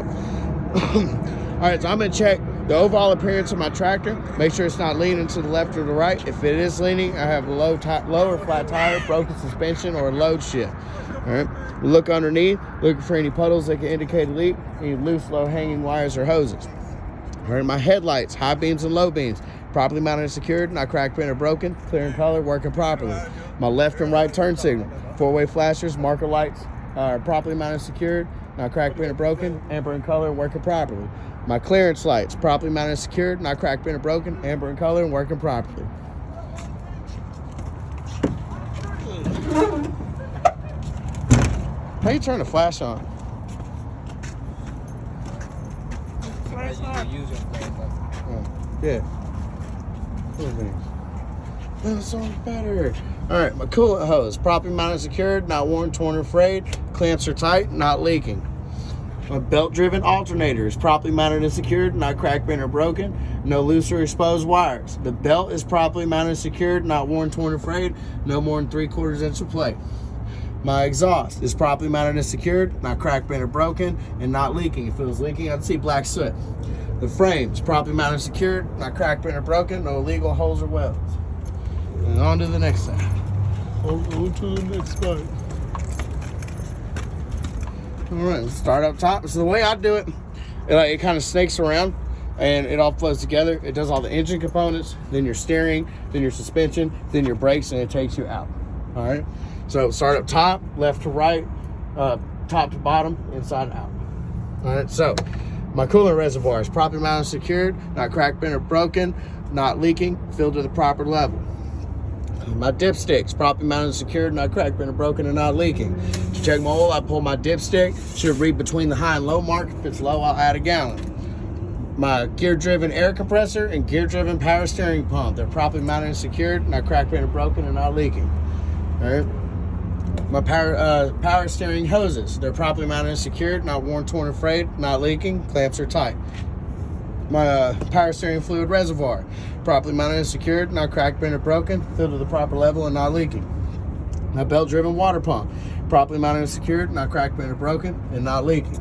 All right, so I'm gonna check the overall appearance of my tractor. Make sure it's not leaning to the left or the right. If it is leaning, I have a lower flat tire, broken suspension, or a load shift. All right, we look underneath, looking for any puddles that can indicate a leak, any loose, low-hanging wires or hoses. All right, my headlights, high beams and low beams, properly mounted and secured, not cracked, bent, or broken, clear in color, working properly. My left and right turn signal, four-way flashers, marker lights, are properly mounted and secured, not cracked, bent, or broken, amber in color, and working properly. My clearance lights, properly mounted and secured, not cracked, bent, or broken, amber in color, and working properly. How you turn the flash on? Yeah. That sounds better. All right, my coolant hose, properly mounted and secured, not worn, torn, or frayed. Clamps are tight, not leaking. My belt-driven alternator is properly mounted and secured, not cracked, bent, or broken. No loose or exposed wires. The belt is properly mounted and secured, not worn, torn, or frayed. No more than 3/4 inch of play. My exhaust is properly mounted and secured, not cracked, bent, or broken, and not leaking. If it was leaking, I'd see black soot. The frame is properly mounted and secured, not cracked, bent, or broken. No illegal holes or welds. And on to the next side. On to the next spot. All right, let's start up top. So the way I do it, it kind of snakes around and it all flows together. It does all the engine components, then your steering, then your suspension, then your brakes, and it takes you out. All right, so start up top, left to right, top to bottom, inside out. All right, so my coolant reservoir is properly mounted and secured, not cracked, bent, or broken, not leaking, filled to the proper level. My dipstick's properly mounted and secured, not cracked, bent, or broken, and not leaking. To check my oil, I pull my dipstick. Should read between the high and low mark. If it's low, I'll add a gallon. My gear-driven air compressor and gear-driven power steering pump. They're properly mounted and secured, not cracked, bent, or broken, and not leaking. All right. My power steering hoses. They're properly mounted and secured, not worn, torn, or frayed, not leaking. Clamps are tight. My power steering fluid reservoir, properly mounted and secured, not cracked, bent, or broken, filled to the proper level, and not leaking. My belt-driven water pump, properly mounted and secured, not cracked, bent, or broken, and not leaking.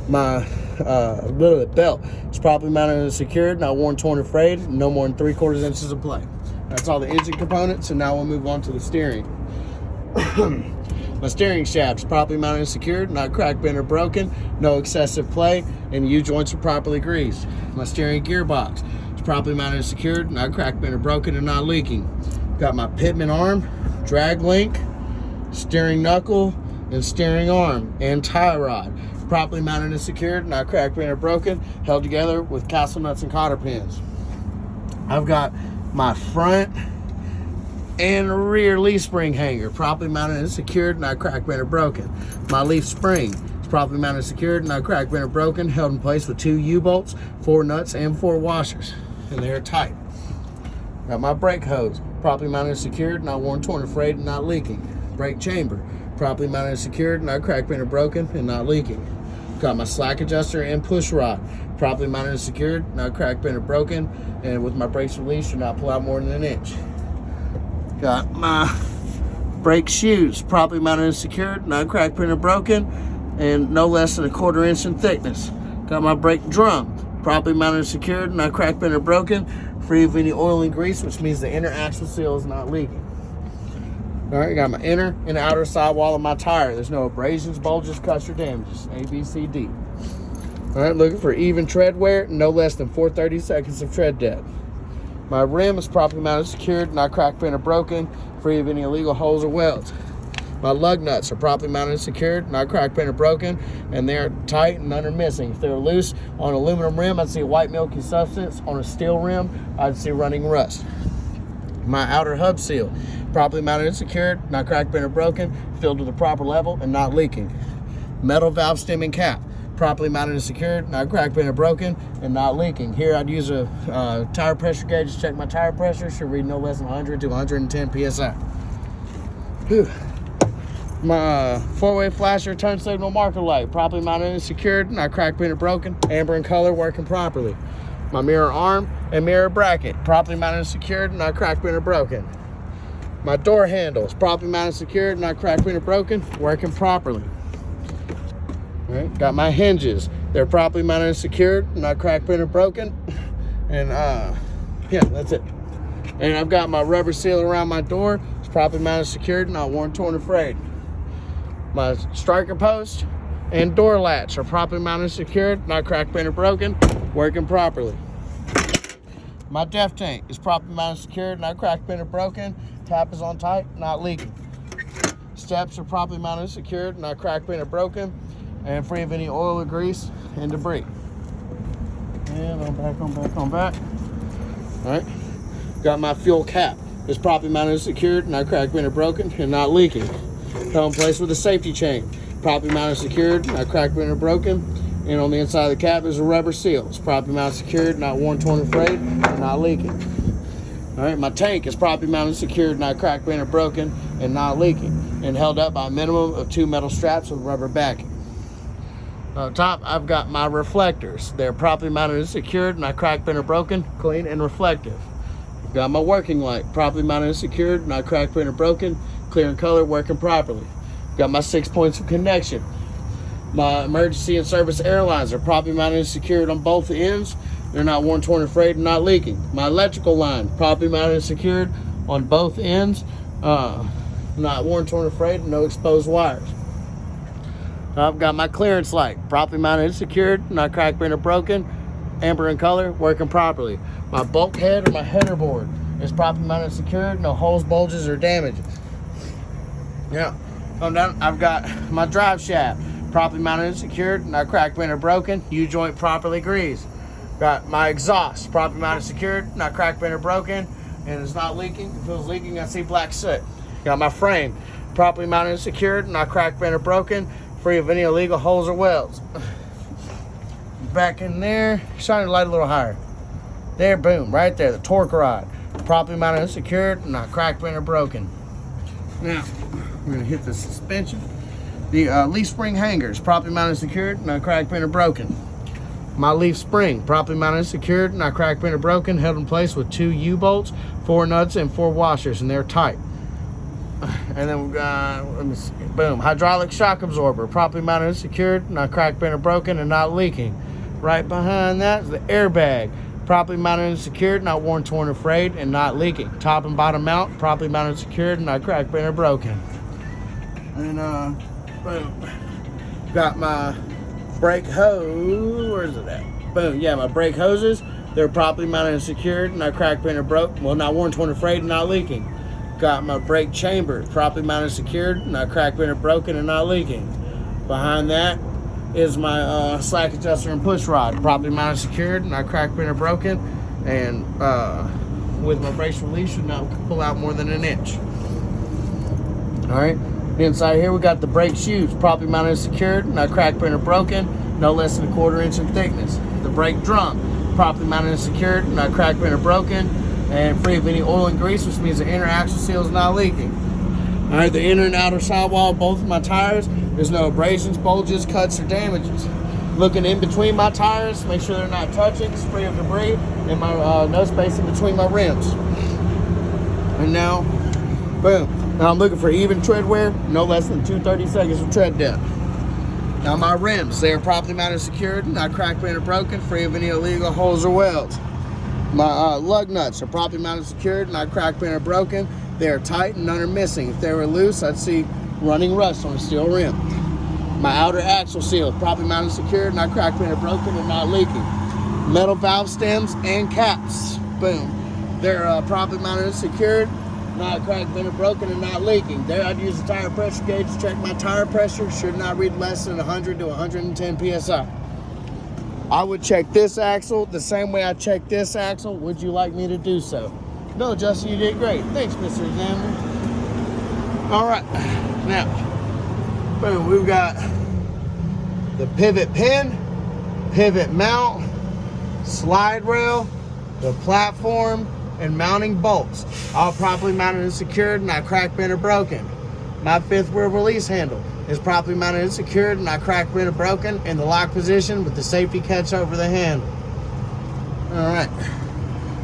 My belt is properly mounted and secured, not worn, torn, or frayed, no more than 3/4 inches of play. That's all the engine components, and now we'll move on to the steering. My steering shaft is properly mounted and secured, not cracked, bent, or broken, no excessive play, and U-joints are properly greased. My steering gearbox is properly mounted and secured, not cracked, bent, or broken, and not leaking. Got my pitman arm, drag link, steering knuckle, and steering arm, and tie rod. Properly mounted and secured, not cracked, bent, or broken, held together with castle nuts and cotter pins. I've got my front and rear leaf spring hanger, properly mounted and secured, not cracked, bent, or broken. My leaf spring is properly mounted and secured, not cracked, bent, or broken, held in place with 2 U-bolts, 4 nuts, and 4 washers, and they're tight. Got my brake hose, properly mounted and secured, not worn, torn, or frayed, and not leaking. Brake chamber, properly mounted and secured, not cracked, bent, or broken, and not leaking. Got my slack adjuster and push rod, properly mounted and secured, not cracked, bent, or broken, and with my brakes released, should not pull out more than 1 inch. Got my brake shoes, properly mounted and secured, not cracked, bent, or broken, and no less than 1/4 inch in thickness. Got my brake drum, properly mounted and secured, not cracked, bent, or broken, free of any oil and grease, which means the inner axle seal is not leaking. All right, got my inner and outer sidewall of my tire. There's no abrasions, bulges, cuts, or damages. A, B, C, D. All right, looking for even tread wear, no less than 4/32 of tread depth. My rim is properly mounted and secured, not cracked, bent, or broken, free of any illegal holes or welds. My lug nuts are properly mounted and secured, not cracked, bent, or broken, and they're tight and none are missing. If they're loose on an aluminum rim, I'd see a white milky substance. On a steel rim, I'd see running rust. My outer hub seal, properly mounted and secured, not cracked, bent, or broken, filled to the proper level, and not leaking. Metal valve stem and cap, properly mounted and secured, not cracked, bent, or broken, and not leaking. Here I'd use a tire pressure gauge to check my tire pressure. Should read no less than 100 to 110 PSI. Whew. My 4-way flasher turn signal marker light, properly mounted and secured, not cracked, bent, or broken, amber in color, working properly. My mirror arm and mirror bracket, properly mounted and secured, not cracked, bent, or broken. My door handles, properly mounted and secured, not cracked, bent, or broken, working properly. All right, got my hinges. They're properly mounted and secured, not cracked, bent, or broken. And yeah, that's it. And I've got my rubber seal around my door. It's properly mounted and secured, not worn, torn, or frayed. My striker post and door latch are properly mounted and secured, not cracked, bent, or broken, working properly. My def tank is properly mounted and secured, not cracked, bent, or broken. Tap is on tight, not leaking. Steps are properly mounted and secured, not cracked, bent, or broken, and free of any oil or grease and debris. And on back. All right. Got my fuel cap. It's properly mounted and secured, not cracked, bent, or broken, and not leaking. Held in place with a safety chain. Properly mounted and secured, not cracked, bent, or broken. And on the inside of the cap is a rubber seal. It's properly mounted and secured, not worn, torn, or frayed, and not leaking. All right, my tank is properly mounted and secured, not cracked, bent, or broken, and not leaking, and held up by a minimum of 2 metal straps with rubber backing. On top, I've got my reflectors. They're properly mounted and secured, not cracked, bent, or broken, clean, and reflective. I've got my working light, properly mounted and secured, not cracked, bent, or broken, clear in color, working properly. I've got my 6 points of connection. My emergency and service air lines are properly mounted and secured on both ends. They're not worn, torn, or frayed, and not leaking. My electrical line, properly mounted and secured on both ends. Not worn, torn, or frayed, and no exposed wires. I've got my clearance light, properly mounted and secured, not cracked, bent, or broken, amber in color, working properly. My bulkhead or my header board is properly mounted and secured, no holes, bulges, or damages. Yeah, come down, I've got my drive shaft, properly mounted and secured, not cracked, bent, or broken, U-joint properly greased. Got my exhaust, properly mounted and secured, not cracked, bent, or broken, and it's not leaking. If it was leaking, I see black soot. Got my frame, properly mounted and secured, not cracked, bent, or broken, free of any illegal holes or welds. Back in there, shine the light a little higher. There, boom, right there, the torque rod, properly mounted and secured, not cracked, bent, or broken. Now, we're gonna hit the suspension. The leaf spring hangers, properly mounted and secured, not cracked, bent, or broken. My leaf spring, properly mounted and secured, not cracked, bent, or broken, held in place with 2 U-bolts, 4 nuts, and 4 washers, and they're tight. And then we got, let me see, boom, hydraulic shock absorber, properly mounted and secured, not cracked, bent, or broken, and not leaking. Right behind that is the airbag, properly mounted and secured, not worn, torn, or frayed, and not leaking. Top and bottom mount, properly mounted and secured, not cracked, bent, or broken. And boom, got my brake hose, where is it at? Boom, yeah, my brake hoses, they're properly mounted and secured, not cracked, bent, or broke, well, not worn, torn, or frayed, and not leaking. Got my brake chamber, properly mounted and secured, not cracked, bent, or broken, and not leaking. Behind that is my slack adjuster and push rod, properly mounted and secured, not cracked, bent, or broken, and with my brace release, should not pull out more than 1 inch. All right. Inside here, we got the brake shoes, properly mounted and secured, not cracked, bent, or broken, no less than 1/4 inch in thickness. The brake drum, properly mounted and secured, not cracked, bent, or broken, and free of any oil and grease, which means the inner axle seal is not leaking. All right, the inner and outer sidewall of both of my tires, there's no abrasions, bulges, cuts, or damages. Looking in between my tires, make sure they're not touching, it's free of debris, and my no space in between my rims. And now, boom. Now I'm looking for even tread wear, no less than 2/32 of tread depth. Now my rims, they are properly mounted and secured, not cracked, bent, or broken, free of any illegal holes or welds. My lug nuts are properly mounted and secured, not cracked, bent, or broken. They are tight and none are missing. If they were loose, I'd see running rust on a steel rim. My outer axle seal, properly mounted and secured, not cracked, bent, or broken, and not leaking. Metal valve stems and caps, boom. They're properly mounted and secured, not cracked, bent, or broken, and not leaking. There, I'd use the tire pressure gauge to check my tire pressure. Should not read less than 100 to 110 PSI. I would check this axle the same way I check this axle. Would you like me to do so? No, Justin, you did great. Thanks, Mr. Examiner. All right, now, boom, we've got the pivot pin, pivot mount, slide rail, the platform, and mounting bolts, all properly mounted and secured, not cracked, bent, or broken. My 5th wheel release handle is properly mounted and secured, not cracked, bent, or broken, in the lock position with the safety catch over the handle. All right.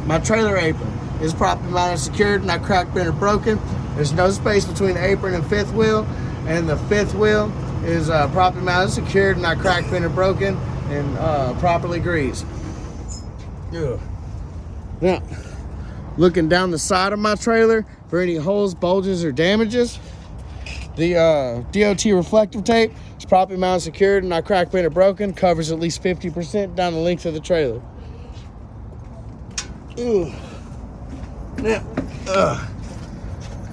My trailer apron is properly mounted and secured, not cracked, bent, or broken. There's no space between the apron and 5th wheel, and the 5th wheel is properly mounted and secured, not cracked, bent, or broken, and properly greased. Yeah. Now, looking down the side of my trailer for any holes, bulges, or damages, the DOT reflective tape is properly mounted, secured, and not cracked, bent, or broken. Covers at least 50% down the length of the trailer. Ooh. Now,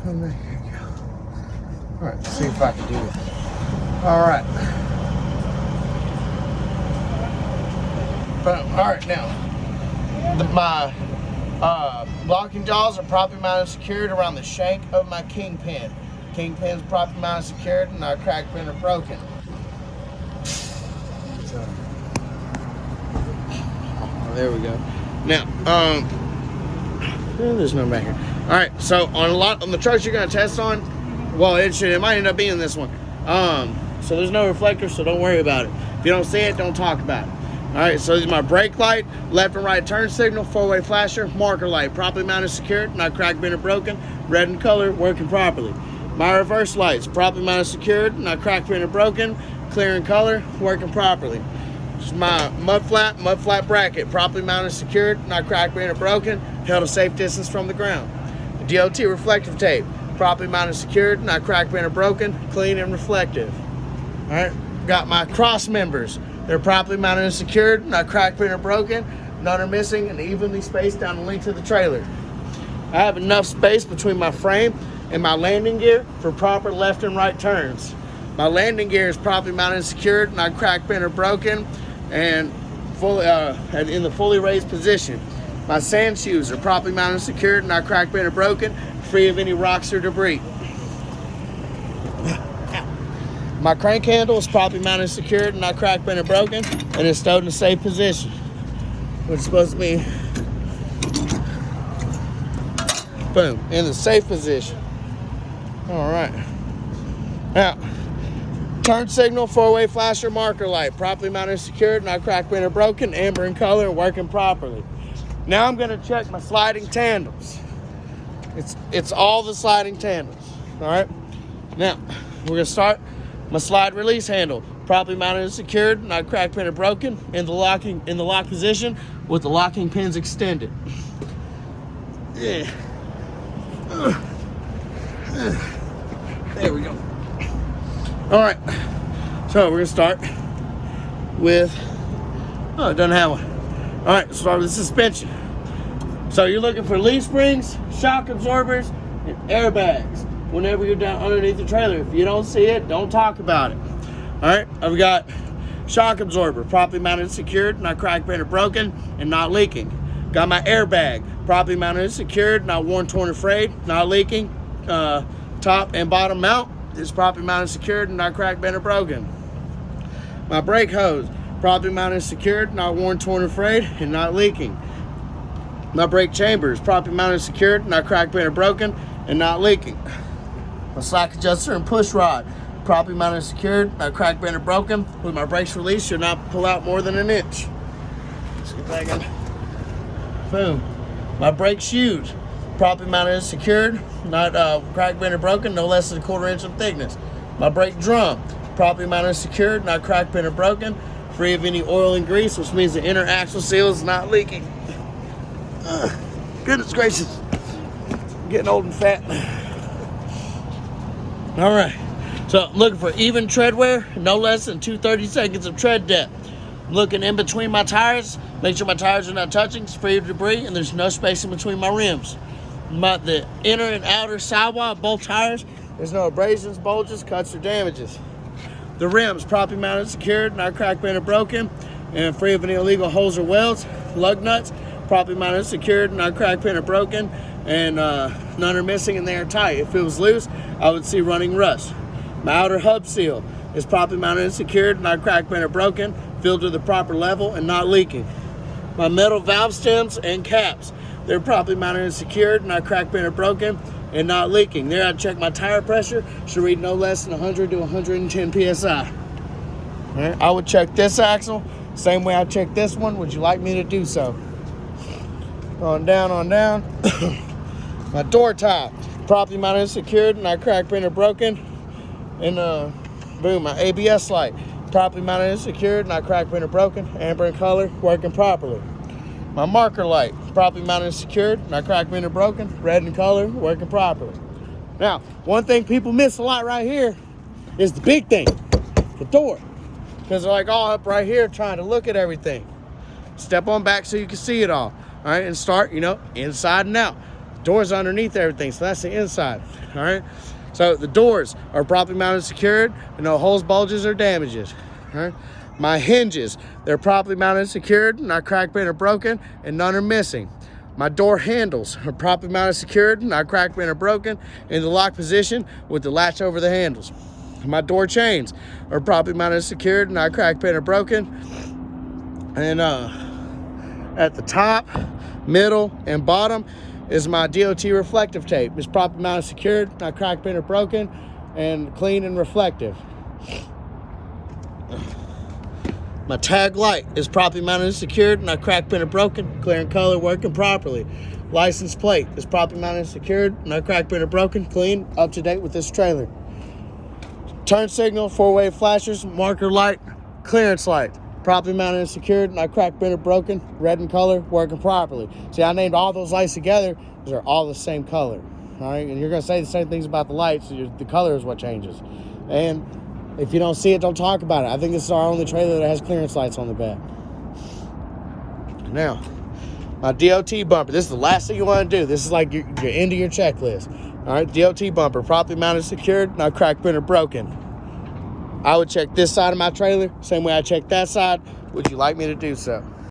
come back here. All right, let's see if I can do it. All right. All right, now, my locking jaws are properly mounted and secured around the shank of my kingpin. Kingpin's properly mounted and secured and not cracked, bent, or broken. So, there we go. Now, there's no back here. All right, so on the trucks you're gonna test on, well, it might end up being this one. So there's no reflector, so don't worry about it. If you don't see it, don't talk about it. All right, so this is my brake light, left and right turn signal, four-way flasher, marker light, properly mounted, secured, not cracked, bent, or broken, red in color, working properly. My reverse lights, properly mounted, secured, not cracked, bent, or broken, clear in color, working properly. This is my mud flat bracket, properly mounted, secured, not cracked, bent, or broken, held a safe distance from the ground. The DOT reflective tape, properly mounted, secured, not cracked, bent, or broken, clean and reflective. All right, got my cross members. They're properly mounted and secured, not cracked, bent, or broken, none are missing, and evenly spaced down the length of the trailer. I have enough space between my frame and my landing gear for proper left and right turns. My landing gear is properly mounted and secured, not cracked, bent, or broken, and fully in the fully raised position. My sand shoes are properly mounted and secured, not cracked, bent, or broken, free of any rocks or debris. My crank handle is properly mounted and secured, not cracked, bent, or broken, and is stowed in a safe position. Which is supposed to be, boom, in the safe position. All right. Now, turn signal, four-way flasher, marker light, properly mounted and secured, not cracked, bent, or broken, amber in color, and working properly. Now I'm gonna check my sliding tandems. It's all the sliding tandems. All right. Now we're gonna start. My slide release handle, properly mounted and secured, not cracked, bent, or broken, in the lock position with the locking pins extended. Yeah. There we go. All right. So we're gonna start with. Oh, it doesn't have one. All right. Start with the suspension. So you're looking for leaf springs, shock absorbers, and airbags whenever you're down underneath the trailer. If you don't see it, don't talk about it. All right, I've got shock absorber, properly mounted and secured, not cracked, bent, or broken, and not leaking. Got my airbag, properly mounted and secured, not worn, torn, or frayed, not leaking. Top and bottom mount is properly mounted and secured, and not cracked, bent, or broken. My brake hose, properly mounted and secured, not worn, torn, or frayed, and not leaking. My brake chamber is properly mounted and secured, not cracked, bent, or broken, and not leaking. My slack adjuster and push rod, properly mounted and secured, not cracked, bent, or broken. With my brakes released, should not pull out more than an inch. Let's get back in. Boom. My brake shoes, properly mounted and secured, not cracked, bent, or broken, no less than 1/4 inch in thickness. My brake drum, properly mounted and secured, not cracked, bent, or broken, free of any oil and grease, which means the inner axle seal is not leaking. Goodness gracious, I'm getting old and fat. All right, so I'm looking for even tread wear, no less than 2/32 of tread depth. I'm looking in between my tires, make sure my tires are not touching, it's free of debris, and there's no space in between my rims. The inner and outer sidewall of both tires, there's no abrasions, bulges, cuts, or damages. The rims, properly mounted and secured, not cracked, bent, or broken, and free of any illegal holes or welds. Lug nuts, properly mounted and secured, not cracked, bent, or broken, and none are missing and they are tight. If it was loose, I would see running rust. My outer hub seal is properly mounted and secured, not cracked, bent, or broken, filled to the proper level, and not leaking. My metal valve stems and caps, they're properly mounted and secured, not cracked, bent, or broken, and not leaking. There I check my tire pressure, should read no less than 100 to 110 PSI. All right, I would check this axle, same way I check this one. Would you like me to do so? On down, on down. My door top, properly mounted and secured, not cracked, bent, or broken. And boom, my ABS light, properly mounted and secured, not cracked, bent, or broken, amber in color, working properly. My marker light, properly mounted and secured, not cracked, bent, or broken, red in color, working properly. Now, one thing people miss a lot right here is the big thing, the door. Because they're like all up right here trying to look at everything. Step on back so you can see it all. All right, and start, inside and out. Doors underneath everything, so that's the inside. All right, so the doors are properly mounted and secured, and no holes, bulges, or damages. All right, my hinges, they're properly mounted and secured, not cracked, bent, or broken, and none are missing. My door handles are properly mounted and secured, not cracked, bent, or broken, in the lock position with the latch over the handles. My door chains are properly mounted and secured, not cracked, bent, or broken. And at the top, middle, and bottom is my DOT reflective tape. It's properly mounted and secured, not cracked, bent, or broken, and clean and reflective. My tag light is properly mounted and secured, not cracked, bent, or broken, clear in color, working properly. License plate is properly mounted and secured, not cracked, bent, or broken, clean, up to date with this trailer. Turn signal, four-way flashers, marker light, clearance light, properly mounted and secured, not cracked, bent, or broken, red in color, working properly. See, I named all those lights together because they're all the same color. All right, and you're going to say the same things about the lights. So the color is what changes. And if you don't see it, don't talk about it. I think this is our only trailer that has clearance lights on the back. Now, my DOT bumper. This is the last thing you want to do. This is like your end of your checklist. All right, DOT bumper, properly mounted, secured, not cracked, bent, or broken. I would check this side of my trailer, same way I check that side. Would you like me to do so?